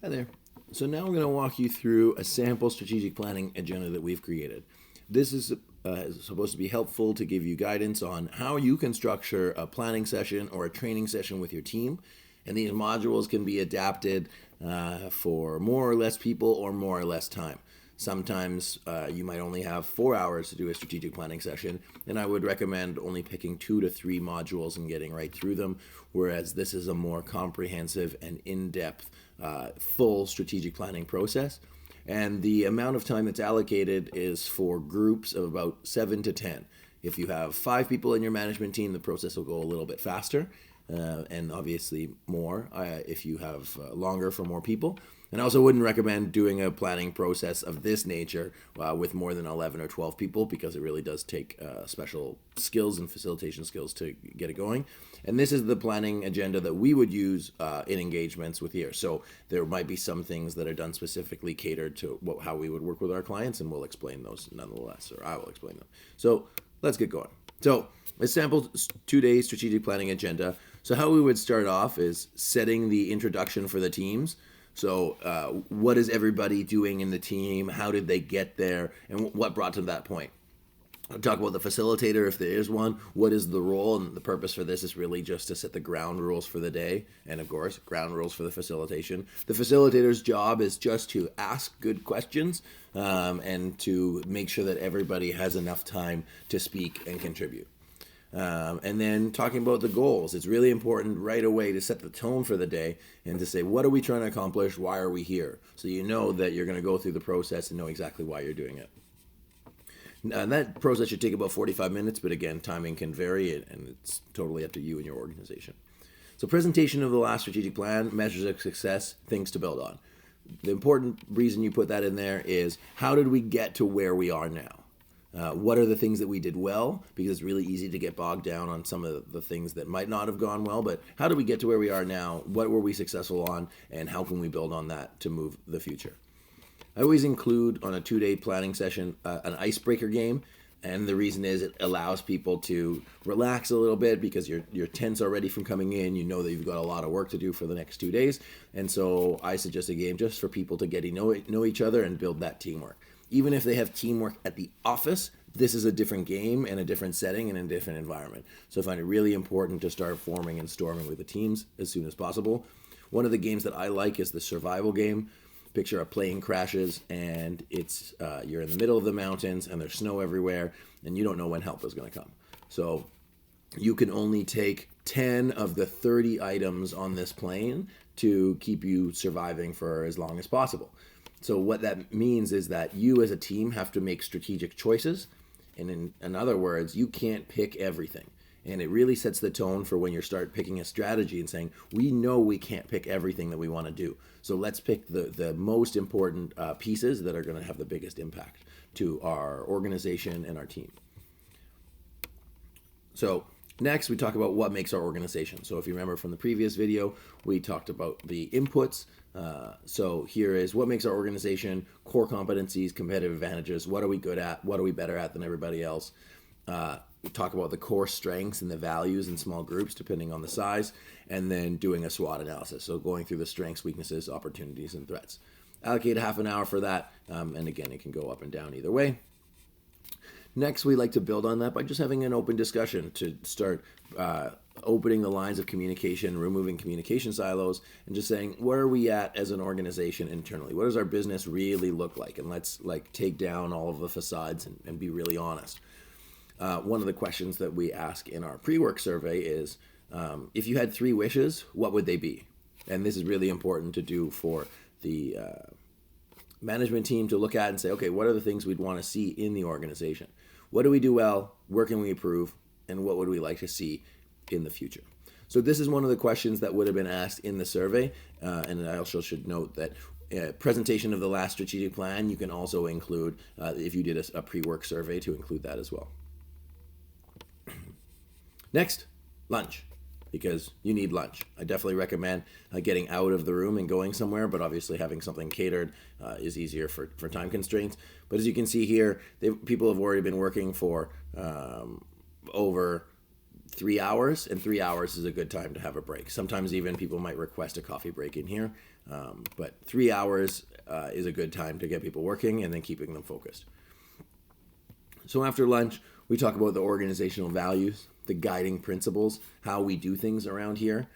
Hi there. So now I'm going to walk you through a sample strategic planning agenda that we've created. This is supposed to be helpful to give you guidance on how you can structure a planning session or a training session with your team. And these modules can be adapted for more or less people or more or less time. Sometimes you might only have 4 hours to do a strategic planning session, and I would recommend only picking 2 to 3 modules and getting right through them, whereas this is a more comprehensive and in-depth, full strategic planning process. And the amount of time that's allocated is for groups of about 7 to 10. If you have 5 people in your management team, the process will go a little bit faster, and obviously more if you have longer for more people. And I also wouldn't recommend doing a planning process of this nature with more than 11 or 12 people, because it really does take special skills and facilitation skills to get it going. And this is the planning agenda that we would use in engagements with you. So there might be some things that are done specifically catered to how we would work with our clients, and we'll explain those nonetheless, or I will explain them. So let's get going. So a sample 2-day strategic planning agenda. So how we would start off is setting the introduction for the teams. So what is everybody doing in the team? How did they get there? And what brought to that point? I'll talk about the facilitator, if there is one. What is the role? And the purpose for this is really just to set the ground rules for the day. And of course, ground rules for the facilitation. The facilitator's job is just to ask good questions and to make sure that everybody has enough time to speak and contribute. And then talking about the goals, it's really important right away to set the tone for the day and to say, what are we trying to accomplish? Why are we here? So you know that you're going to go through the process and know exactly why you're doing it. And that process should take about 45 minutes, but again, timing can vary and it's totally up to you and your organization. So presentation of the last strategic plan, measures of success, things to build on. The important reason you put that in there is, how did we get to where we are now? What are the things that we did well? Because it's really easy to get bogged down on some of the things that might not have gone well, but how did we get to where we are now? What were we successful on? And how can we build on that to move the future? I always include on a 2-day planning session an icebreaker game. And the reason is it allows people to relax a little bit, because you're tense already from coming in. You know that you've got a lot of work to do for the next 2 days. And so I suggest a game just for people to get to know each other and build that teamwork. Even if they have teamwork at the office, this is a different game and a different setting and a different environment. So I find it really important to start forming and storming with the teams as soon as possible. One of the games that I like is the survival game. Picture a plane crashes and it's you're in the middle of the mountains and there's snow everywhere and you don't know when help is going to come. So you can only take 10 of the 30 items on this plane to keep you surviving for as long as possible. So what that means is that you as a team have to make strategic choices. And in other words, you can't pick everything. And it really sets the tone for when you start picking a strategy and saying, we know we can't pick everything that we want to do. So let's pick the most important pieces that are going to have the biggest impact to our organization and our team. So next, we talk about what makes our organization. So if you remember from the previous video, we talked about the inputs. So here is what makes our organization: core competencies, competitive advantages. What are we good at? What are we better at than everybody else? We talk about the core strengths and the values in small groups, depending on the size, and then doing a SWOT analysis. So going through the strengths, weaknesses, opportunities, and threats. Allocate half an hour for that. And again, it can go up and down either way. Next, we like to build on that by just having an open discussion to start opening the lines of communication, removing communication silos, and just saying, where are we at as an organization internally? What does our business really look like? And let's take down all of the facades and be really honest. One of the questions that we ask in our pre-work survey is, if you had 3 wishes, what would they be? And this is really important to do for the management team to look at and say, okay, what are the things we'd want to see in the organization? What do we do well? Where can we improve? And what would we like to see in the future? So this is one of the questions that would have been asked in the survey. And I also should note that presentation of the last strategic plan, you can also include, if you did a pre-work survey, to include that as well. Next, lunch, because you need lunch. I definitely recommend getting out of the room and going somewhere, but obviously having something catered is easier for time constraints. But as you can see here, people have already been working for over 3 hours, and 3 hours is a good time to have a break. Sometimes even people might request a coffee break in here, but 3 hours is a good time to get people working and then keeping them focused. So after lunch, we talk about the organizational values, the guiding principles, how we do things around here.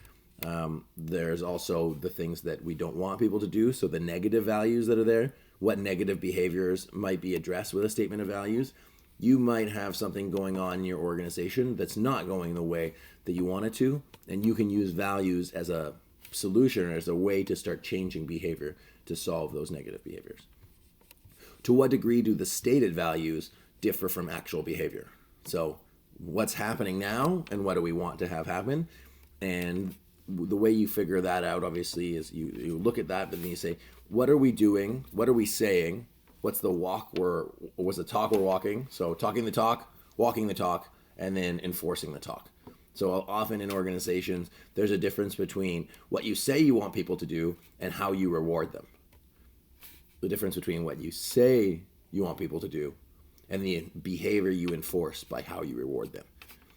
There's also the things that we don't want people to do, so the negative values that are there, what negative behaviors might be addressed with a statement of values. You might have something going on in your organization that's not going the way that you want it to, and you can use values as a solution or as a way to start changing behavior to solve those negative behaviors. To what degree do the stated values differ from actual behavior? So what's happening now and what do we want to have happen? And the way you figure that out, obviously, is you look at that, but then you say, what are we doing? What are we saying? What's the what's the talk we're walking? So talking the talk, walking the talk, and then enforcing the talk. So often in organizations, there's a difference between what you say you want people to do and how you reward them. The difference between what you say you want people to do and the behavior you enforce by how you reward them.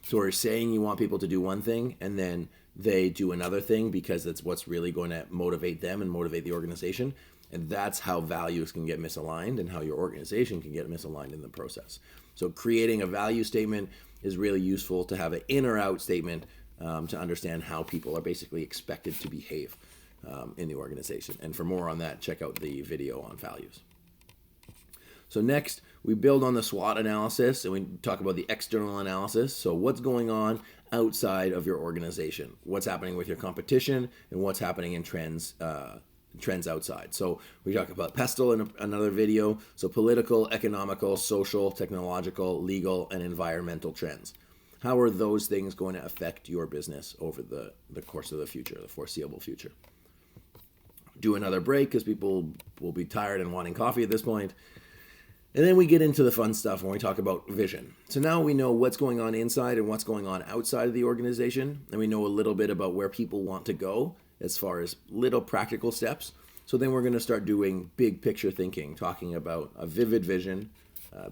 So we're saying you want people to do one thing and then they do another thing because that's what's really going to motivate them and motivate the organization. And that's how values can get misaligned and how your organization can get misaligned in the process. So creating a value statement is really useful to have an in or out statement to understand how people are basically expected to behave in the organization. And for more on that, check out the video on values. So next, we build on the SWOT analysis and we talk about the external analysis. So what's going on outside of your organization? What's happening with your competition and what's happening in trends outside. So we talk about PESTLE in another video. So political, economical, social, technological, legal, and environmental trends. How are those things going to affect your business over the course of the future, the foreseeable future? Do another break because people will be tired and wanting coffee at this point. And then we get into the fun stuff when we talk about vision. So now we know what's going on inside and what's going on outside of the organization. And we know a little bit about where people want to go as far as little practical steps. So then we're going to start doing big picture thinking, talking about a vivid vision,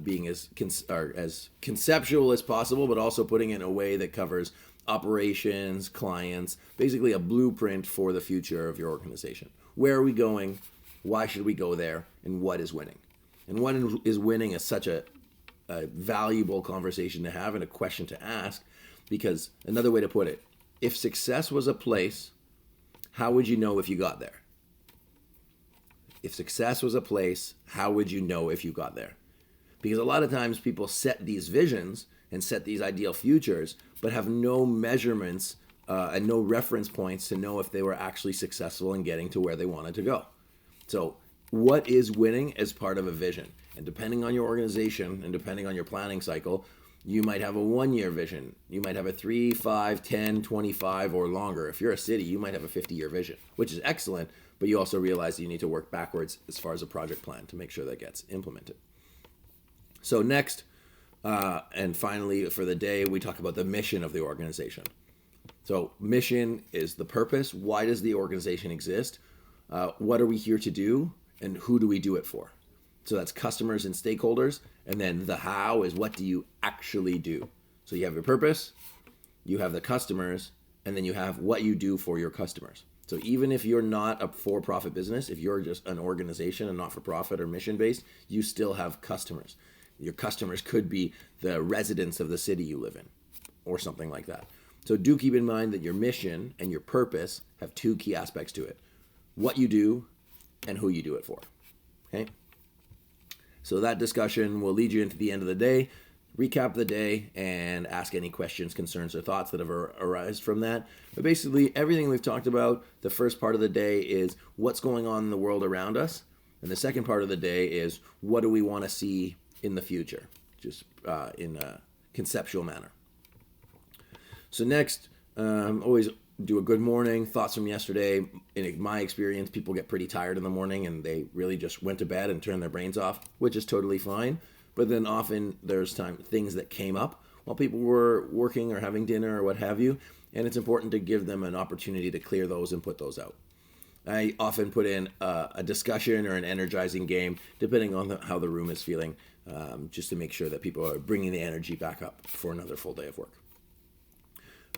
being as conceptual as possible, but also putting it in a way that covers operations, clients, basically a blueprint for the future of your organization. Where are we going? Why should we go there? And what is winning? And what is winning is such a valuable conversation to have and a question to ask, because another way to put it, if success was a place, how would you know if you got there? If success was a place, how would you know if you got there? Because a lot of times people set these visions and set these ideal futures, but have no measurements and no reference points to know if they were actually successful in getting to where they wanted to go. So what is winning as part of a vision? And depending on your organization and depending on your planning cycle, you might have a 1-year vision. You might have a 3, 5, 10, 25 or longer. If you're a city, you might have a 50-year vision, which is excellent, but you also realize you need to work backwards as far as a project plan to make sure that gets implemented. So next, and finally for the day, we talk about the mission of the organization. So mission is the purpose. Why does the organization exist? What are we here to do? And who do we do it for? So that's customers and stakeholders. And then the how is what do you actually do? So you have your purpose, you have the customers, and then you have what you do for your customers. So even if you're not a for-profit business, if you're just an organization, a not-for-profit or mission-based, you still have customers. Your customers could be the residents of the city you live in or something like that. So do keep in mind that your mission and your purpose have 2 key aspects to it. What you do and who you do it for. Okay? So that discussion will lead you into the end of the day, recap the day, and ask any questions, concerns, or thoughts that have arisen from that. But basically, everything we've talked about, the first part of the day is what's going on in the world around us. And the second part of the day is what do we want to see in the future, just in a conceptual manner. So next, always do a good morning, thoughts from yesterday. In my experience, people get pretty tired in the morning and they really just went to bed and turned their brains off, which is totally fine. But then often there's things that came up while people were working or having dinner or what have you, and it's important to give them an opportunity to clear those and put those out. I often put in a discussion or an energizing game, depending on how the room is feeling, just to make sure that people are bringing the energy back up for another full day of work.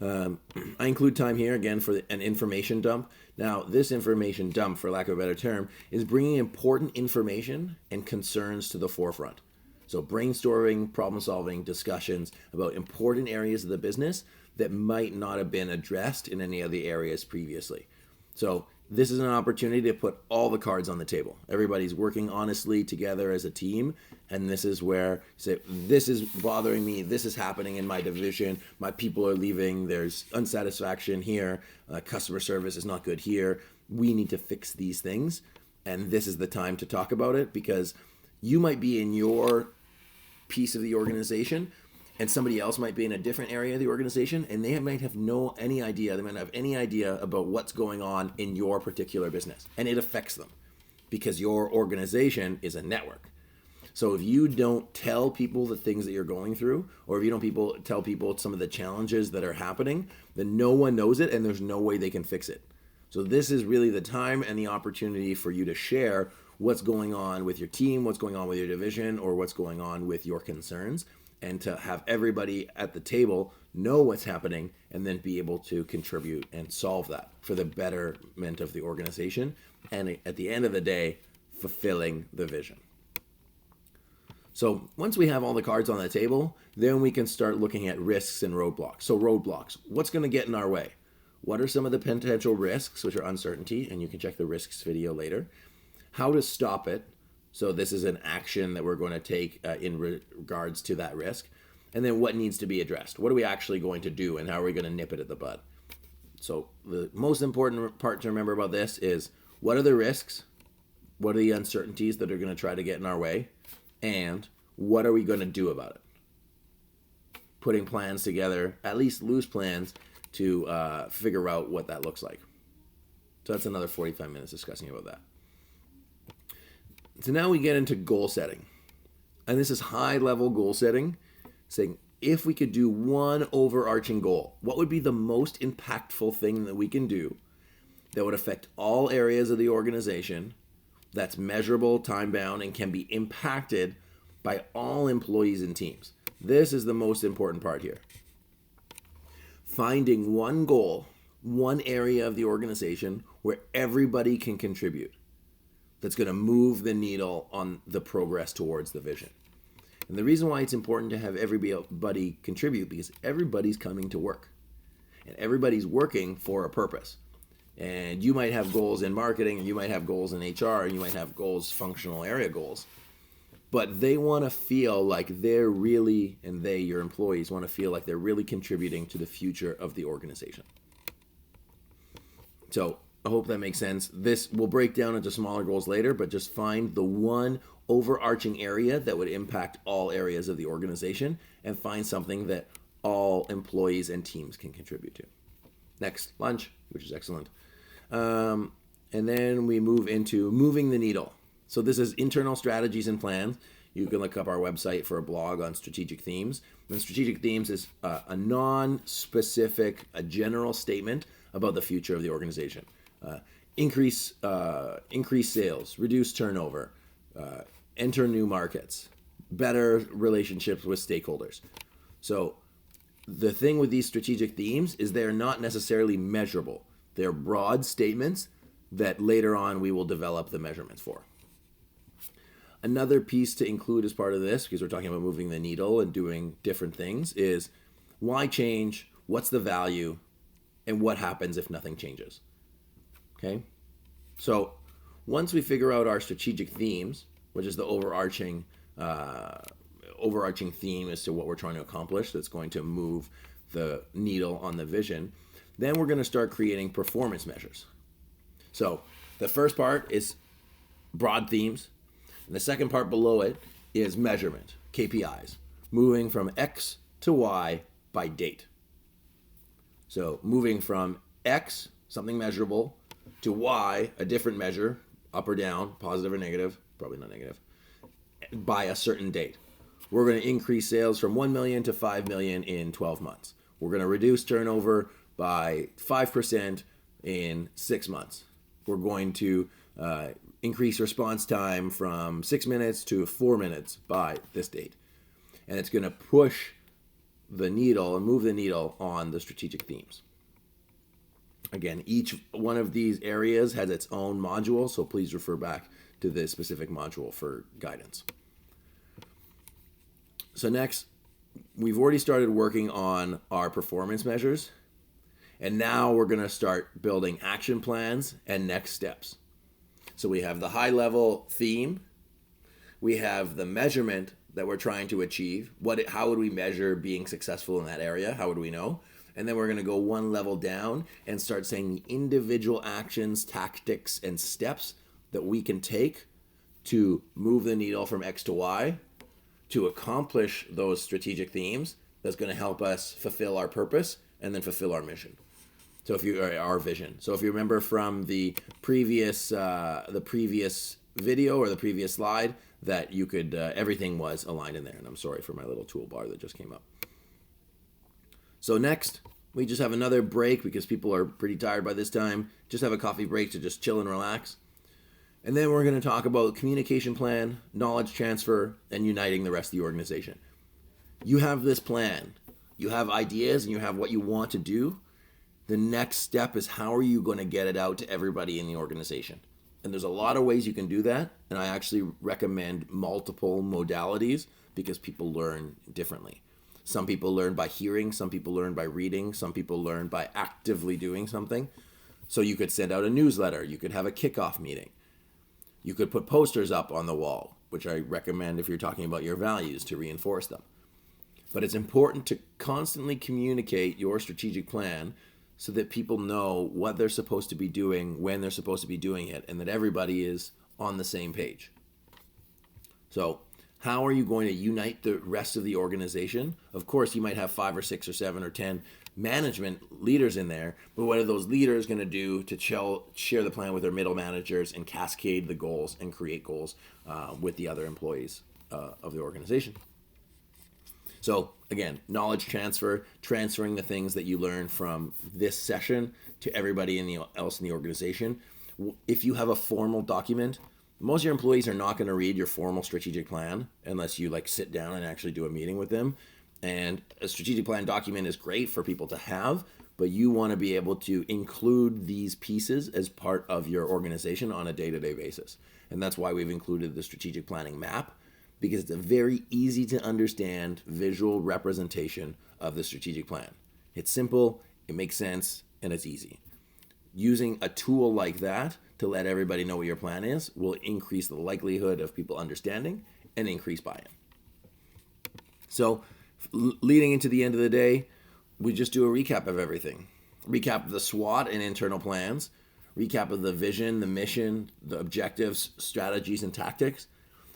I include time here again for an information dump. Now, this information dump, for lack of a better term, is bringing important information and concerns to the forefront. So brainstorming, problem solving, discussions about important areas of the business that might not have been addressed in any of the areas previously. So this is an opportunity to put all the cards on the table. Everybody's working honestly together as a team, and this is where you say, this is bothering me, this is happening in my division, my people are leaving, there's unsatisfaction here, customer service is not good here, we need to fix these things, and this is the time to talk about it, because you might be in your piece of the organization, and somebody else might be in a different area of the organization, and they might have any idea about what's going on in your particular business, and it affects them because your organization is a network. So if you don't tell people the things that you're going through, or if you don't tell people some of the challenges that are happening, then no one knows it and there's no way they can fix it. So this is really the time and the opportunity for you to share what's going on with your team, what's going on with your division, or what's going on with your concerns, and to have everybody at the table know what's happening and then be able to contribute and solve that for the betterment of the organization, and at the end of the day, fulfilling the vision. So once we have all the cards on the table, then we can start looking at risks and roadblocks. So roadblocks, what's going to get in our way? What are some of the potential risks, which are uncertainty, and you can check the risks video later. How to stop it. So this is an action that we're going to take in regards to that risk. And then what needs to be addressed? What are we actually going to do, and how are we going to nip it at the bud? So the most important part to remember about this is, what are the risks? What are the uncertainties that are going to try to get in our way? And what are we going to do about it? Putting plans together, at least loose plans, to figure out what that looks like. So that's another 45 minutes discussing about that. So now we get into goal setting. And this is high level goal setting, saying if we could do one overarching goal, what would be the most impactful thing that we can do that would affect all areas of the organization, that's measurable, time bound, and can be impacted by all employees and teams. This is the most important part here. Finding one goal, one area of the organization where everybody can contribute, that's going to move the needle on the progress towards the vision. And the reason why it's important to have everybody contribute, because everybody's coming to work and everybody's working for a purpose. And you might have goals in marketing, and you might have goals in HR, and you might have goals, functional area goals, but they want to feel like they're really, and your employees want to feel like they're really contributing to the future of the organization. So I hope that makes sense. This will break down into smaller goals later, but just find the one overarching area that would impact all areas of the organization, and find something that all employees and teams can contribute to. Next, lunch, which is excellent. And then we move into moving the needle. So this is internal strategies and plans. You can look up our website for a blog on strategic themes. And strategic themes is a non-specific, a general statement about the future of the organization. Increase sales, reduce turnover, enter new markets, better relationships with stakeholders. So the thing with these strategic themes is they're not necessarily measurable. They're broad statements that later on we will develop the measurements for. Another piece to include as part of this, because we're talking about moving the needle and doing different things, is why change, what's the value, and what happens if nothing changes. Okay? So once we figure out our strategic themes, which is the overarching theme as to what we're trying to accomplish that's going to move the needle on the vision, then we're going to start creating performance measures. So the first part is broad themes, and the second part below it is measurement, KPIs, moving from X to Y by date. So moving from X, something measurable, to Y, a different measure, up or down, positive or negative, probably not negative, by a certain date. We're going to increase sales from 1 million to 5 million in 12 months. We're going to reduce turnover by 5% in 6 months. We're going to increase response time from 6 minutes to 4 minutes by this date. And it's going to push the needle and move the needle on the strategic themes. Again, each one of these areas has its own module, so please refer back to the specific module for guidance. So next, we've already started working on our performance measures, and now we're going to start building action plans and next steps. So we have the high-level theme, we have the measurement that we're trying to achieve. How would we measure being successful in that area? How would we know? And then we're going to go one level down and start saying the individual actions, tactics, and steps that we can take to move the needle from X to Y to accomplish those strategic themes that's going to help us fulfill our purpose and then fulfill our mission. So our vision. So if you remember from the previous video or the previous slide, that you could everything was aligned in there. And I'm sorry for my little toolbar that just came up. So next, we just have another break because people are pretty tired by this time. Just have a coffee break to just chill and relax. And then we're going to talk about communication plan, knowledge transfer, and uniting the rest of the organization. You have this plan. You have ideas and you have what you want to do. The next step is how are you going to get it out to everybody in the organization? And there's a lot of ways you can do that. And I actually recommend multiple modalities because people learn differently. Some people learn by hearing, some people learn by reading, some people learn by actively doing something. So you could send out a newsletter, you could have a kickoff meeting. You could put posters up on the wall, which I recommend if you're talking about your values to reinforce them. But it's important to constantly communicate your strategic plan so that people know what they're supposed to be doing, when they're supposed to be doing it, and that everybody is on the same page. So how are you going to unite the rest of the organization? Of course, you might have 5 or 6 or 7 or 10 management leaders in there, but what are those leaders going to do to share the plan with their middle managers and cascade the goals and create goals with the other employees of the organization? So again, knowledge transfer, transferring the things that you learn from this session to everybody else in the organization. If you have a formal document, most of your employees are not going to read your formal strategic plan unless you sit down and actually do a meeting with them. And a strategic plan document is great for people to have, but you want to be able to include these pieces as part of your organization on a day-to-day basis. And that's why we've included the strategic planning map, because it's a very easy to understand visual representation of the strategic plan. It's simple, it makes sense, and it's easy. Using a tool like that to let everybody know what your plan is will increase the likelihood of people understanding and increase buy-in. So leading into the end of the day, we just do a recap of everything. Recap of the SWOT and internal plans, recap of the vision, the mission, the objectives, strategies, and tactics.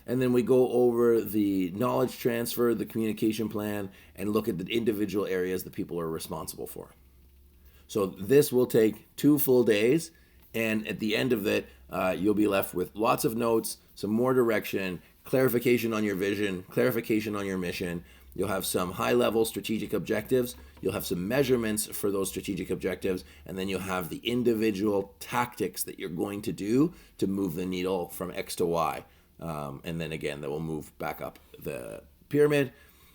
And then we go over the knowledge transfer, the communication plan, and look at the individual areas that people are responsible for. So this will take 2 full days, and at the end of it, you'll be left with lots of notes, some more direction, clarification on your vision, clarification on your mission. You'll have some high-level strategic objectives. You'll have some measurements for those strategic objectives, and then you'll have the individual tactics that you're going to do to move the needle from X to Y. And then again, that will move back up the pyramid.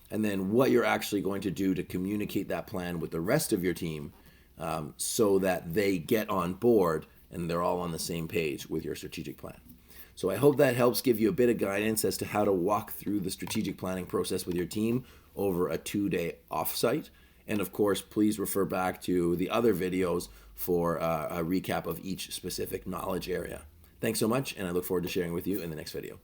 And then what you're actually going to do to communicate that plan with the rest of your team so that they get on board and they're all on the same page with your strategic plan. So I hope that helps give you a bit of guidance as to how to walk through the strategic planning process with your team over a 2-day offsite. And of course, please refer back to the other videos for a recap of each specific knowledge area. Thanks so much, and I look forward to sharing with you in the next video.